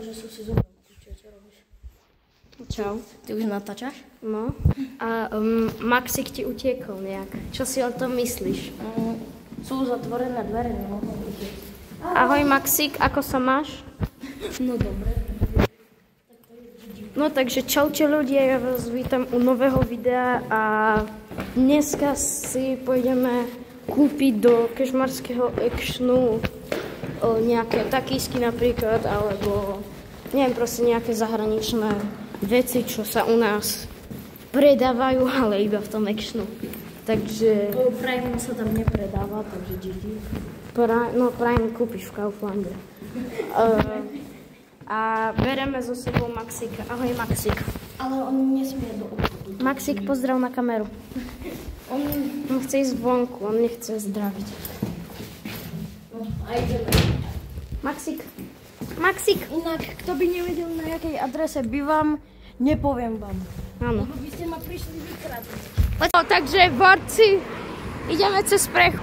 Že som si zobral. Čo robíš? Čau. Ty už natáčaš? No. A Maxik ti utiekol nejak. Čo si o tom myslíš? Sú zatvorené dvere, nemohol utiecť. Ahoj Maxik, ako sa máš? No dobre. No takže čaute ľudia, ja vás vítam u nového videa a dneska si pôjdeme kúpiť do kežmarského actionu nejaké takísky napríklad, alebo neviem, proste nejaké zahraničné veci, čo sa u nás predávajú, ale iba v tom actionu. Takže... Prime sa tam nepredáva, takže GG. Prime kúpiš v Kauflande. A bereme so sebou Maxika. Ahoj Maxik. Ale on nesmie do obchodu. Maxik, pozdrav na kameru. On chce ísť vonku, on nechce zdraviť. No, a ideme. Maxik. Maxik. Inak, kto by nevedel, na jakej adrese bývam, nepoviem vám. Áno. Lebo by ste ma prišli vykradnúť. No, takže borci, ideme cez prechu.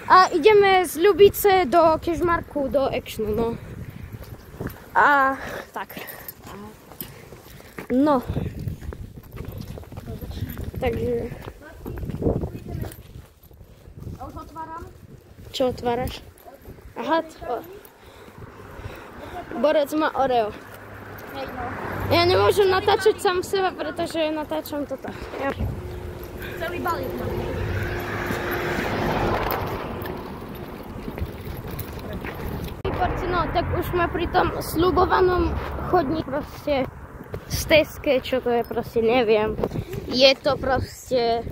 A ideme z Ľubice do Kežmarku, do actionu, no. A tak. No. Takže... A už otváram? Čo otváraš? Aha, Borec má Oreo. Hej, no. Ja nemôžem natáčať sám seba, pretože natáčam toto. Ja... Celý balík mám. No, tak už sme pri tom sľubovanom chodníku proste stezke, čo to je, proste neviem. Je to proste...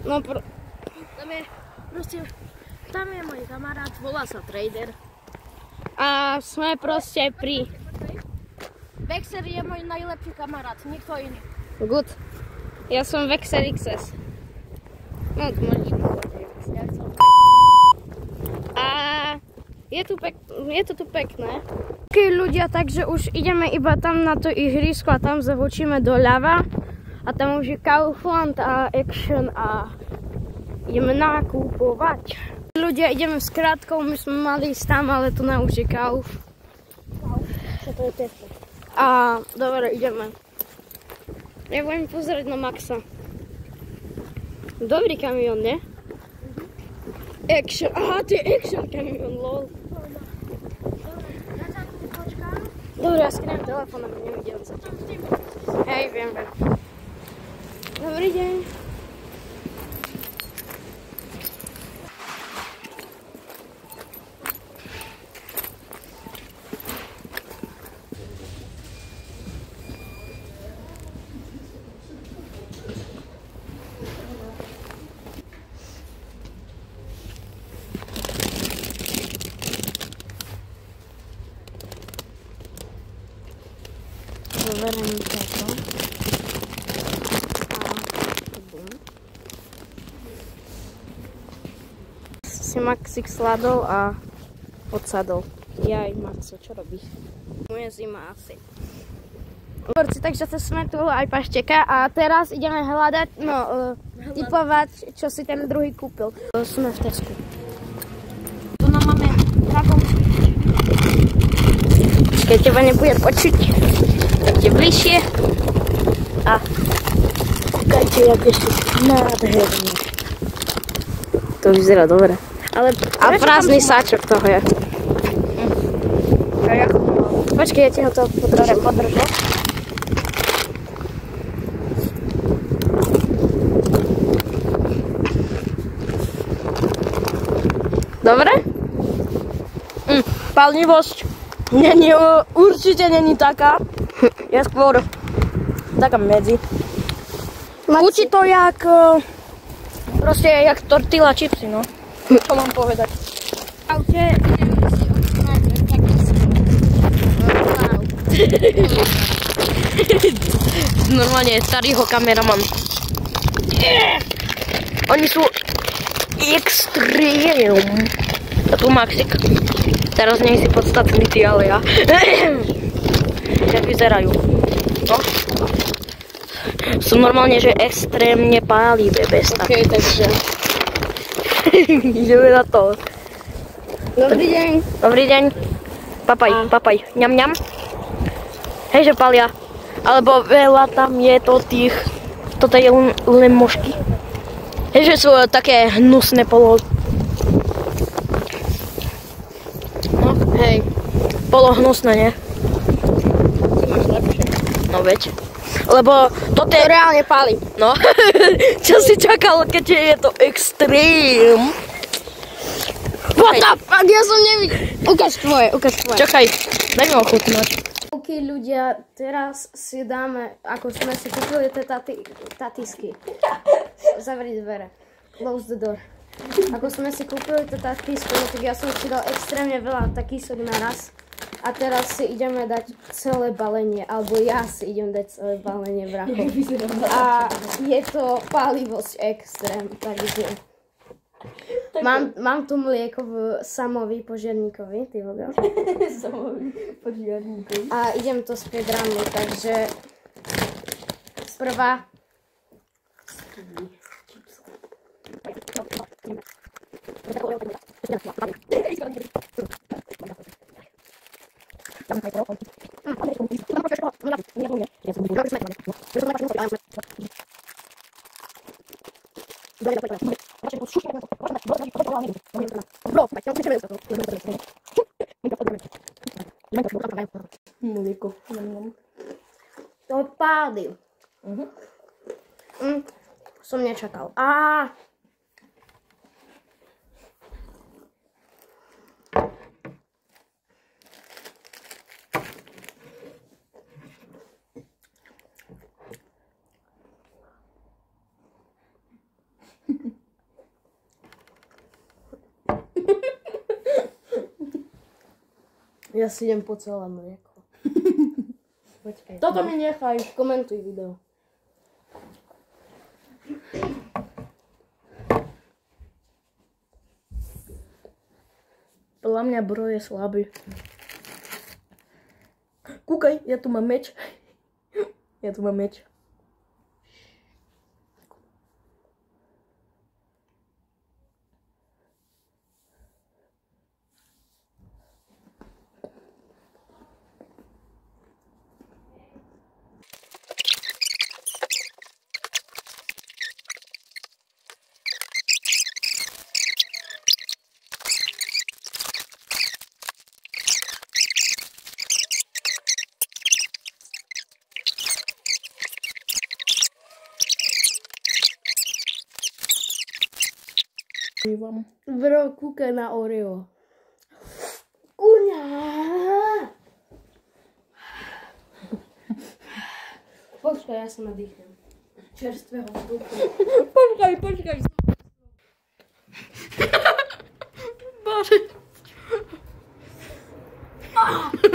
No, Tam je môj kamarát, volá sa Trader. A sme proste pri... Vexer je môj najlepší kamarát, nikto iný. Good. Ja som Vexer XS. No, môžeš a je to tu pekné. Ok ľudia, takže už ideme iba tam na to ihrisko a tam zavočíme doľava. A tam už je Kaufland a Action a ideme nakupovať. Ľudia, ideme s krátkou, my sme mali ísť tam, ale tu už je Kauf. Čo to je Tesla? A dobre, ideme. Ja budem pozrieť na Maxa. Dobrý kamión, ne? Action, aha, to je Action kamión, lol. Dobre, ja skrývam telefón, aby nevidel sa. Hej, viem. Dobrý deň. Zoberiem toto. Si Maxik sladol a odsadol. Jaj, Maxo, čo robíš? Moje zima asi. Borci, takže sa sme tu aj pašteka a teraz ideme hľadať, typovať, čo si ten druhý kúpil. Sme v Tesku. Tu nám máme dragonský. Keď teba nebude počuť, je bližšie. A Kúkajte, jak ešte nádherné. to vyzerá dobre. Ale a prázdny sáčok toho je. Počkej, ja ti ho to podržím. Dobre? Palnivosť určite není taká. Je skôr taká medzi. Učí to jak tortilla chipsy, no. Čo mám povedať? Aute, ideme si obsnať Normálne starýho kameraman. Oni sú extrém. A tu Maxik. Teraz nie si podstatný ty, ale ja. Jak vyzerajú. No. sú normálne, že extrémne pálivé bez tak. OK, takže. Ideme na to. Dobrý deň. Dobrý deň. Papaj. Ňam, ňam. Hej, že palia. Alebo veľa tam je to tých... Toto je len mošky. Hej, že sú také hnusné polo... No, hej. Polohnusné, nie? Ty máš lepšie. No veď. Lebo toto je... To reálne páli. No. Čo si čakal, keď je to extrém? What the fuck, ja som nevidel. Ukáž tvoje. Čakaj, daj mi ochutnať. OK, ľudia, teraz si dáme, ako sme si kúpili tie tatisky. Zavri dvere. Close the door. Ako sme si kúpili tie tatisky, tak ja som si dal extrémne veľa takísok naraz. A teraz si ideme dať celé balenie, alebo ja si idem dať celé balenie vrachov. A je to pálivosť extrém, takže... Mám tu mlieko v Samovi požiarníkovi, ty voga. Samovi požiarníkovi. A idem to späť ráno, takže... Sprva... Mlieko. To pálil. Som nečakal. Ja si idem po celé mlieko. Počkaj. Toto mi nechaj. Komentuj video. Podľa mňa Bro je slabý. Kúkaj, ja tu mám meč. Bro, kúkaj na Oreo. Kurňa! Počkaj, ja sa nadýchnem. Čerstvého vzduchu. Počkaj. Bože.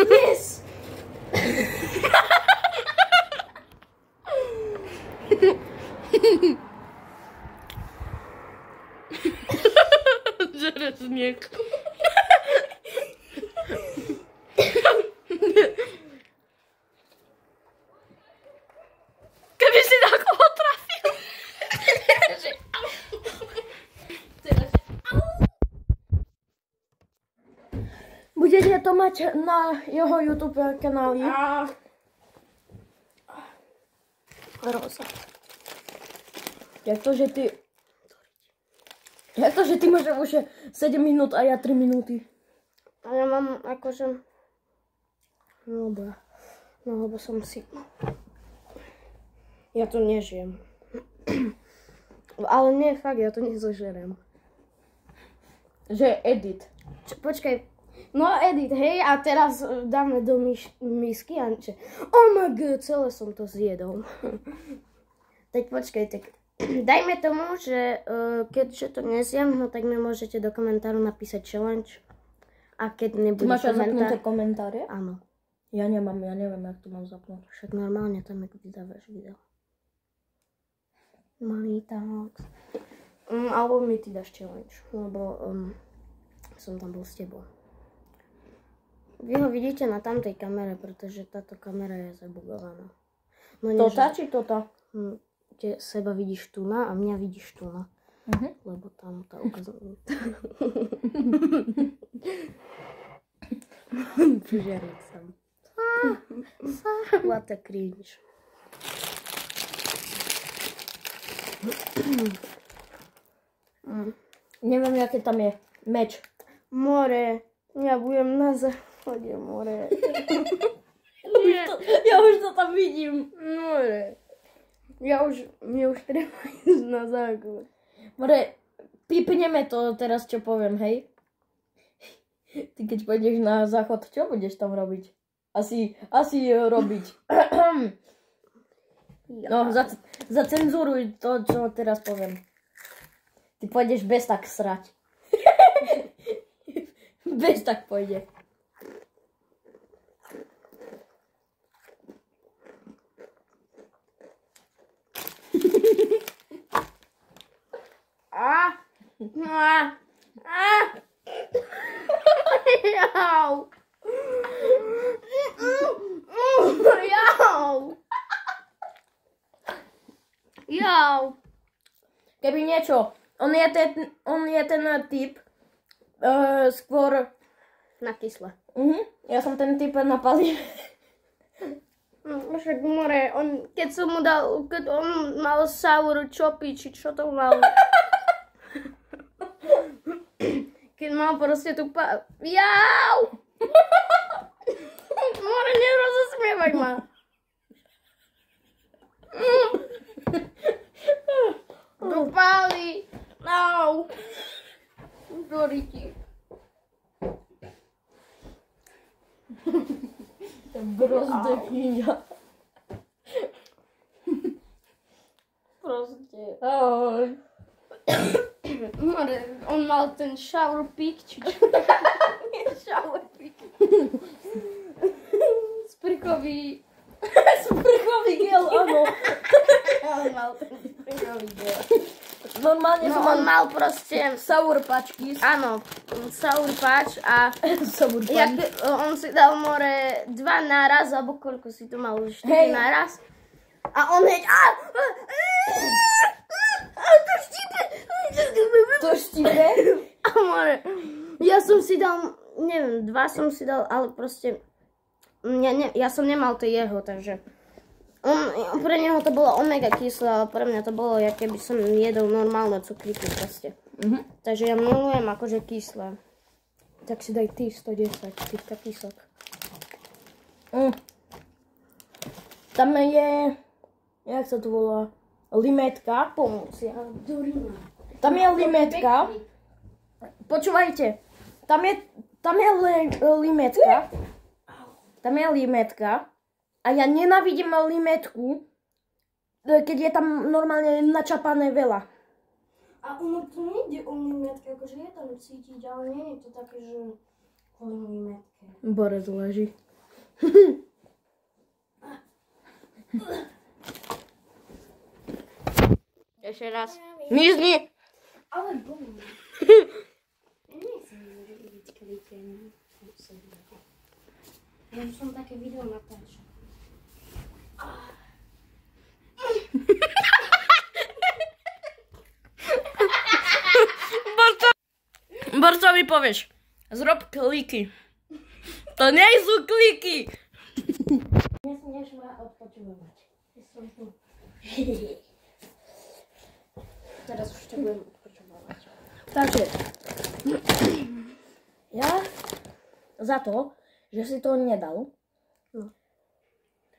Yes! Žere snieh. Keby si takoho trafil. Budete to mať na jeho YouTube kanáli. Rosa. Jak to, že ty máš už 7 minút a ja 3 minúty. A ja mám akože... No lebo som si... Ja to nežijem. Ale nie, fakt, ja to nezožerem. Že edit. Počkaj. No edit, hej, a teraz dáme do misky a oh my god, celé som to zjedol. Tak počkaj, tak dajme tomu, že keďže to nezjem, no tak mi môžete do komentáru napísať challenge. A keď nebude komentár... Ty máš zapnuté komentáre? Áno. Ja nemám, ja neviem, jak to mám zapnúť. Však normálne tam, ako vydávaš video. Malý tak. Alebo mi ty dáš challenge, lebo som tam bol s tebou. Vy ho vidíte na tamtej kamere, pretože táto kamera je zabugovaná. No, Tota či tota? kde seba vidíš tu na a mňa vidíš tu na. Lebo tam tá ukazuje. Požiariť som. What a cringe. Neviem, aké tam je. Meč. More. Ja budem na záchode, more. Ja už to tam vidím. More. Mne už treba ísť na záchod. More, pípneme to teraz, čo poviem, hej? Ty keď pôjdeš na záchod, čo budeš tam robiť? Asi robiť. No, zacenzuruj to, čo teraz poviem. Ty pôjdeš bez tak srať. Bez tak pôjde. Jau. Jau. Keby niečo, on je ten typ skôr Na kysle. Ja som ten typ na palive. Však more, keď on mal sour choppy, či čo to mal. Keď mal proste tú Jau! More, nerozosmievaj ma. Dopáli. Au. Doriti. Brozde kniha. Proste. Ahoj. More, on mal ten shower pick, či čo? Nie, shower pick. Sprchový gel, áno. On mal ten sprchový gel. Normálne No on mal proste, sour pačky. áno, sour patch a Sour jak on si dal more 2 naraz, alebo koľko si to mal, 4 naraz. A on hneď, To štípe? a more, ja som si dal, neviem, 2 som si dal, ale proste, ja som nemal to jeho, takže pre neho to bolo omega kyslé, ale pre mňa to bolo, jak keby som jedol normálne cukríky proste. Takže ja milujem akože kyslé. Tak si daj ty 110, ty taký sok. Tam je, jak sa to volá, limetka. Pomoc, ja durím. Tam je limetka. Počúvajte, tam je limetka. Tam je limetka. A ja nenávidím limetku, keď je tam normálne načapané veľa. A ono to nejde o limetke, akože je tam cítiť, ale nie je to také, že kvôli limetke. Borec leží. Ešte raz. Mizni! Ale bolo. Ja nechcem vidieť, kedy ten sedí. Ja už som také video natáčal. Borcovi povieš, zrob kliky. To nie sú kliky. Nesmieš ma odpočúvať. Ja som tu. Teraz už ťa budem odpočúvať. Takže, ja za to, že si to nedal,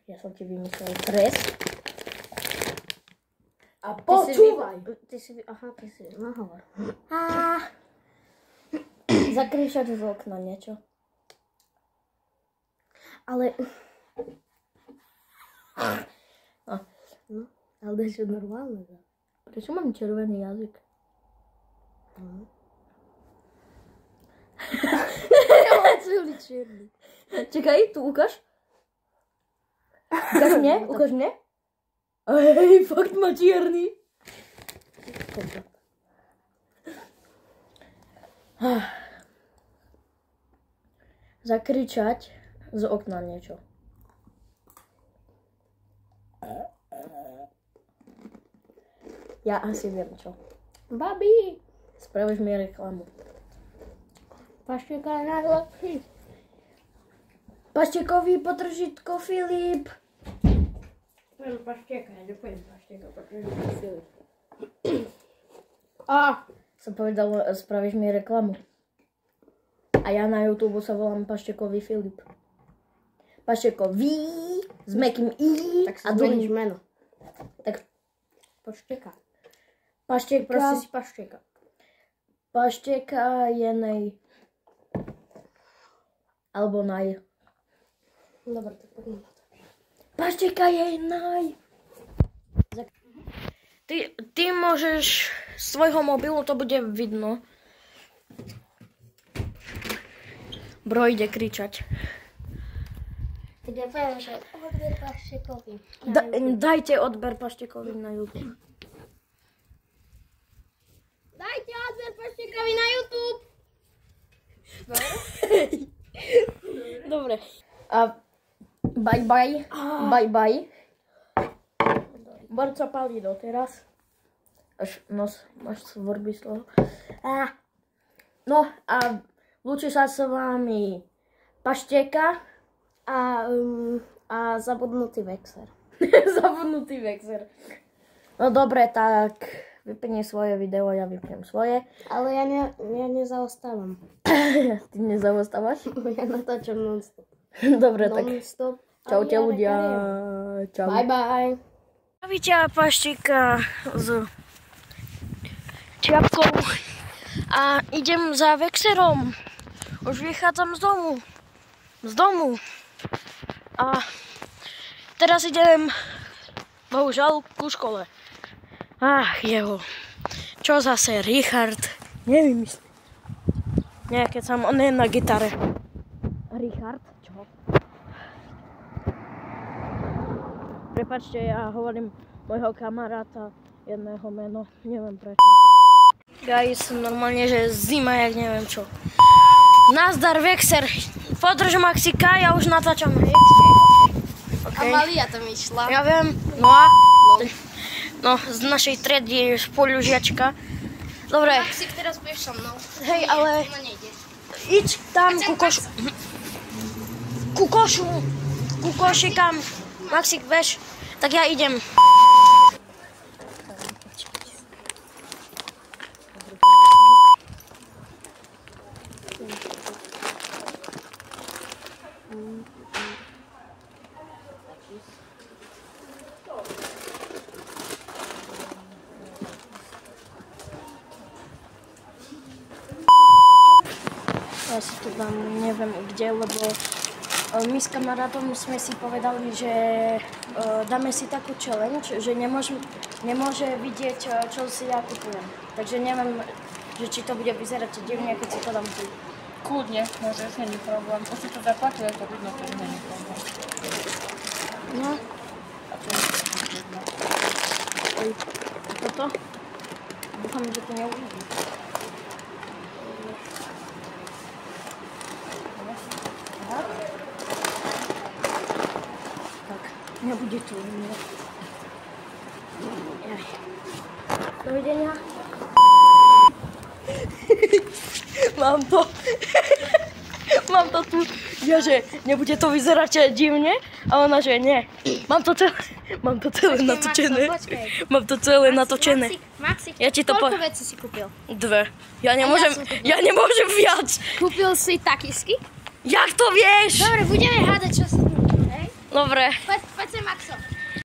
ja som ti vymyslel trest. A počúvaj. Ty si, no hovor. Zakričať z okna niečo. Ale, No, ale daš normálne. prečo mám červený jazyk? Ja mám celý čierny. Čakaj, tu ukáž. Ukáž mne. Hej, fakt má čierny. Zakričať z okna niečo. Ja asi viem čo. Babi! Spravíš mi reklamu. Pašteka je najlepší. Paštekový potržitko Filip. Pašteka, ja nepoviem pašteka, potržitko Filip. Som povedal, spravíš mi reklamu. A ja na YouTube sa volám Paštekový Filip. Paštekový s mäkkým i Tak si zmeníš meno. Tak Pašteka. Pašteka. Proste si pašteka. Pašteka je alebo naj. Dobre, tak poďme na to. Pašteka je Ty môžeš z svojho mobilu, to bude vidno. Bro ide kričať. Ja poviem, že odber Paštekovi. Dajte odber Paštekovi na YouTube. Dajte odber Paštekovi na YouTube. Dobre. A bye. Borca palí doteraz. Až nos máš svorby z toho. No a lúči sa s vami Pašteka A zabudnutý vexer. Zabudnutý vexer. No dobre, tak vypni svoje video, ja vypnem svoje. Ale ja nezaostávam. Ty nezaostávaš? Ja natáčam non-stop. Dobre, tak Non-stop. čaute ľudia. Čau. Bye bye. Víťa Paštika s čiapkou a idem za vexerom. Už vychádzam z domu. A teraz idem, bohužiaľ, ku škole. Jeho. Čo zase, Richard? Nevymyslím. Keď som on je na gitare. Richard? Čo? Prepáčte, ja hovorím môjho kamaráta jedného meno, neviem prečo. Guys, normálne, že zima, jak neviem čo. Nazdar, Vexer, podrž Maxika, ja už natáčam, hej. Okay. A Malia tam išla. Ja viem, no z našej triedy je spolužiačka. Dobre. Maxik, teraz budeš so mnou. Hej, ale No nejdeš. Iď tam ku košikám. Maxik, bež, tak ja idem. Ja si to dám, neviem kde, lebo my s kamarátom sme si povedali, že dáme si takú challenge, že nemôže vidieť, čo si ja kupujem. Takže neviem, že či to bude vyzerať divne, keď si to dám tu. Kľudne, môžeš, není problém. Už si to zaplatil, to vidno, to není problém. No. A čo je to vidno? Oj, toto? Dúfam, že to neuvidí. Tak, nebude tu. Dovidenia. Mám to tu. Ja, že nebude to vyzerať divne, a ona, že nie. Mám to celé natočené. Mám to celé natočené. Maxik, Ja ti to koľko vecí si kúpil? 2. Ja nemôžem viac. Kúpil si takisky? Jak to vieš? Dobre, budeme hádať, čo si kúpil, hej? Dobre. Poď sem, Maxo.